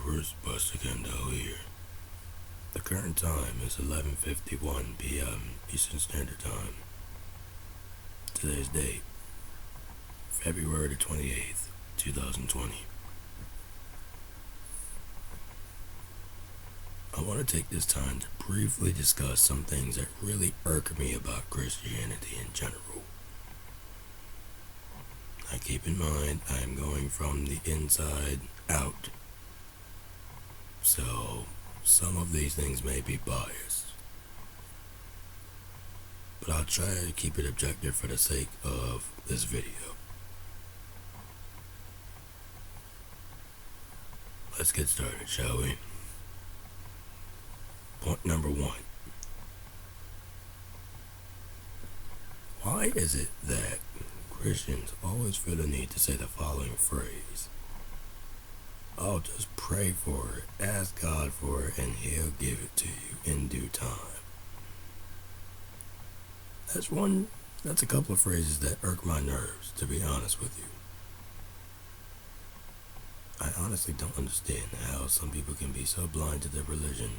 viewers, Buster Kendall here. The current time is 11:51 p.m. Eastern Standard Time. Today's date, February the 28th, 2020. I want to take this time to briefly discuss some things that really irk me about Christianity in general. Now keep in mind, I am going from the inside out. So, some of these things may be biased. But I'll try to keep it objective for the sake of this video. Let's get started, shall we? Point number 1. Why is it that Christians always feel the need to say the following phrase? Oh, just pray for it, ask God for it, and He'll give it to you in due time. That's a couple of phrases that irk my nerves, to be honest with you. I honestly don't understand how some people can be so blind to their religion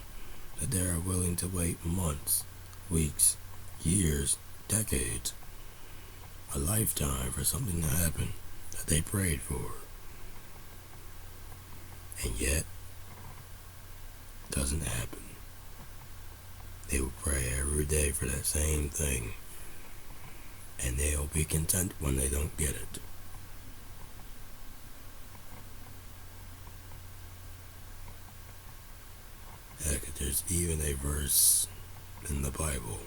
that they are willing to wait months, weeks, years, decades, a lifetime for something to happen that they prayed for. And yet, it doesn't happen. They will pray every day for that same thing, and they'll be content when they don't get it. Heck, there's even a verse in the Bible.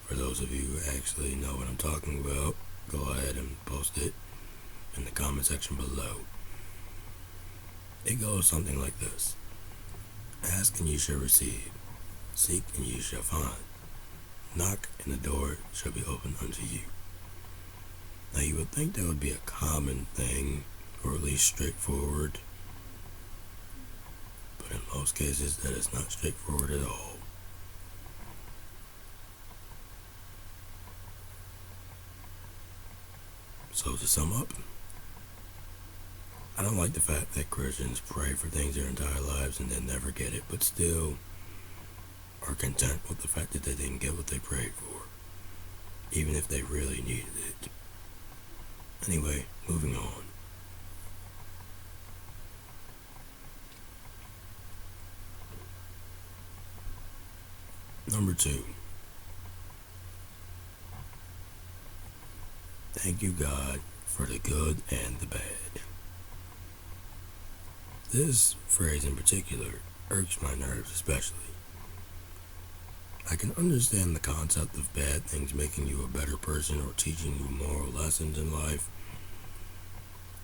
For those of you who actually know what I'm talking about, go ahead and post it in the comment section below. It goes something like this. Ask and you shall receive. Seek and you shall find. Knock and the door shall be opened unto you. Now you would think that would be a common thing, or at least straightforward. But in most cases that is not straightforward at all. So to sum up, I don't like the fact that Christians pray for things their entire lives and then never get it, but still are content with the fact that they didn't get what they prayed for, even if they really needed it. Anyway, moving on. Number 2. Thank you, God, for the good and the bad. This phrase in particular irks my nerves especially. I can understand the concept of bad things making you a better person or teaching you moral lessons in life,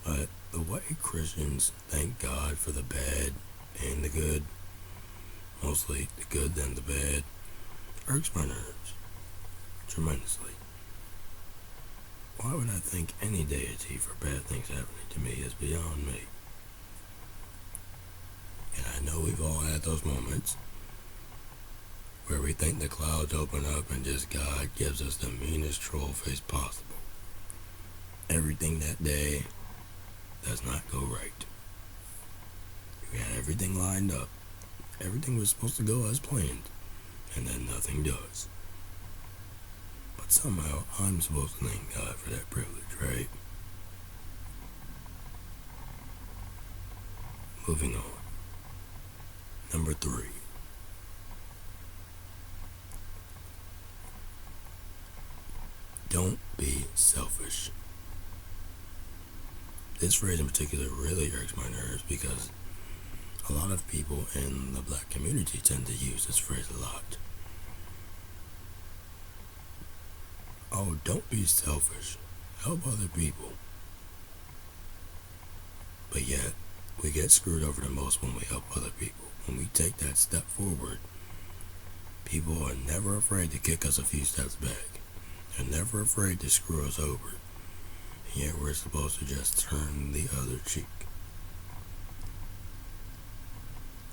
but the way Christians thank God for the bad and the good, mostly the good and the bad, irks my nerves tremendously. Why would I thank any deity for bad things happening to me is beyond me. And I know we've all had those moments where we think the clouds open up and just God gives us the meanest troll face possible. Everything that day does not go right. We had everything lined up. Everything was supposed to go as planned, and then nothing does. But somehow I'm supposed to thank God for that privilege, right? Moving on. Number 3. Don't be selfish. This phrase in particular really irks my nerves because a lot of people in the black community tend to use this phrase a lot. Oh, don't be selfish. Help other people. But yet, we get screwed over the most when we help other people. When we take that step forward, people are never afraid to kick us a few steps back. They're never afraid to screw us over. And yet we're supposed to just turn the other cheek.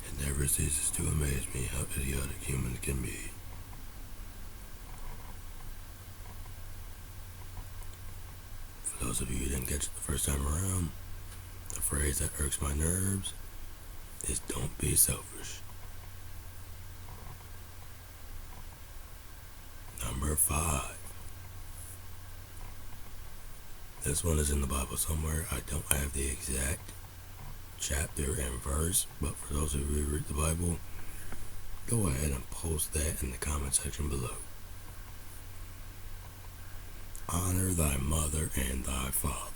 It never ceases to amaze me how idiotic humans can be. For those of you who didn't catch it the first time around, the phrase that irks my nerves is don't be selfish. Number 5. This one is in the Bible somewhere. I don't have the exact chapter and verse, but for those of you who read the Bible, go ahead and post that in the comment section below. Honor thy mother and thy father.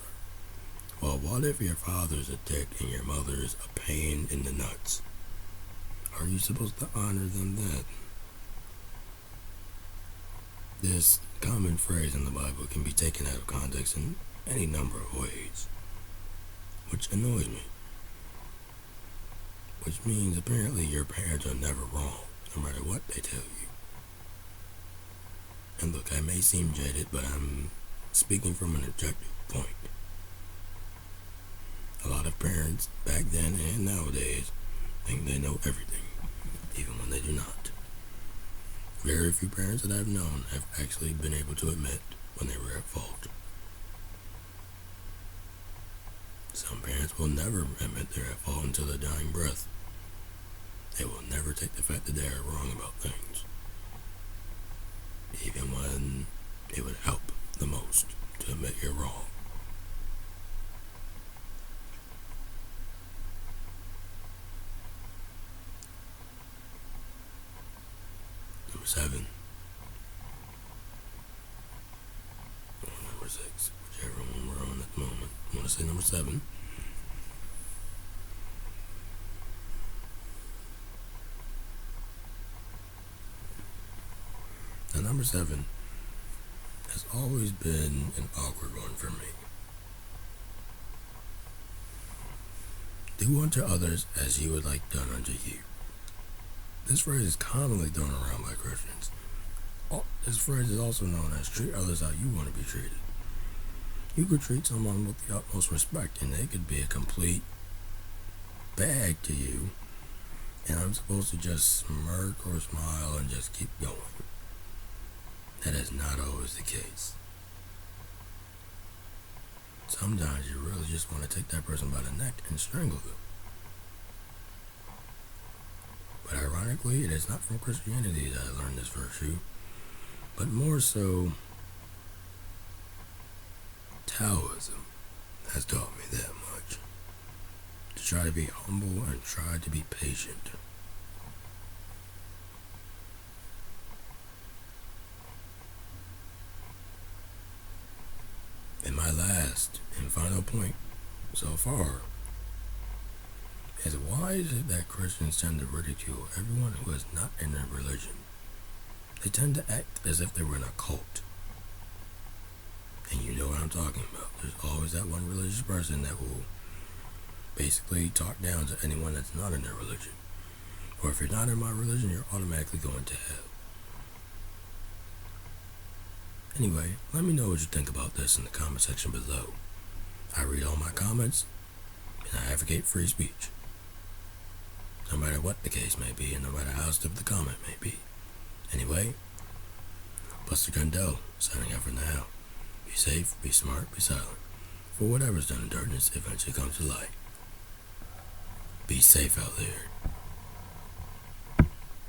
Well, what if your father's a dick and your mother is a pain in the nuts? Are you supposed to honor them then? This common phrase in the Bible can be taken out of context in any number of ways, which annoys me. Which means apparently your parents are never wrong, no matter what they tell you. And look, I may seem jaded, but I'm speaking from an objective point. A lot of parents back then and nowadays think they know everything, even when they do not. Very few parents that I've known have actually been able to admit when they were at fault. Some parents will never admit they're at fault until their dying breath. They will never take the fact that they are wrong about things, even when it would help the most to admit you're wrong. Number 7. Or number 6, whichever one we're on at the moment. I want to say number 7. Now, number 7 has always been an awkward one for me. Do unto others as you would like done unto you. This phrase is commonly thrown around by Christians. This phrase is also known as treat others how you want to be treated. You could treat someone with the utmost respect and they could be a complete bag to you, and I'm supposed to just smirk or smile and just keep going. That is not always the case. Sometimes you really just want to take that person by the neck and strangle them. But ironically, it is not from Christianity that I learned this virtue, but more so Taoism has taught me that much. To try to be humble and try to be patient. And my last and final point so far is, why is it that Christians tend to ridicule everyone who is not in their religion? They tend to act as if they were in a cult. And you know what I'm talking about. There's always that one religious person that will basically talk down to anyone that's not in their religion. Or if you're not in my religion, you're automatically going to hell. Anyway, let me know what you think about this in the comment section below. I read all my comments, and I advocate free speech. No matter what the case may be, and no matter how stupid the comment may be. Anyway, Buster Gundell, signing out for now. Be safe, be smart, be silent. For whatever's done in darkness eventually comes to light. Be safe out there.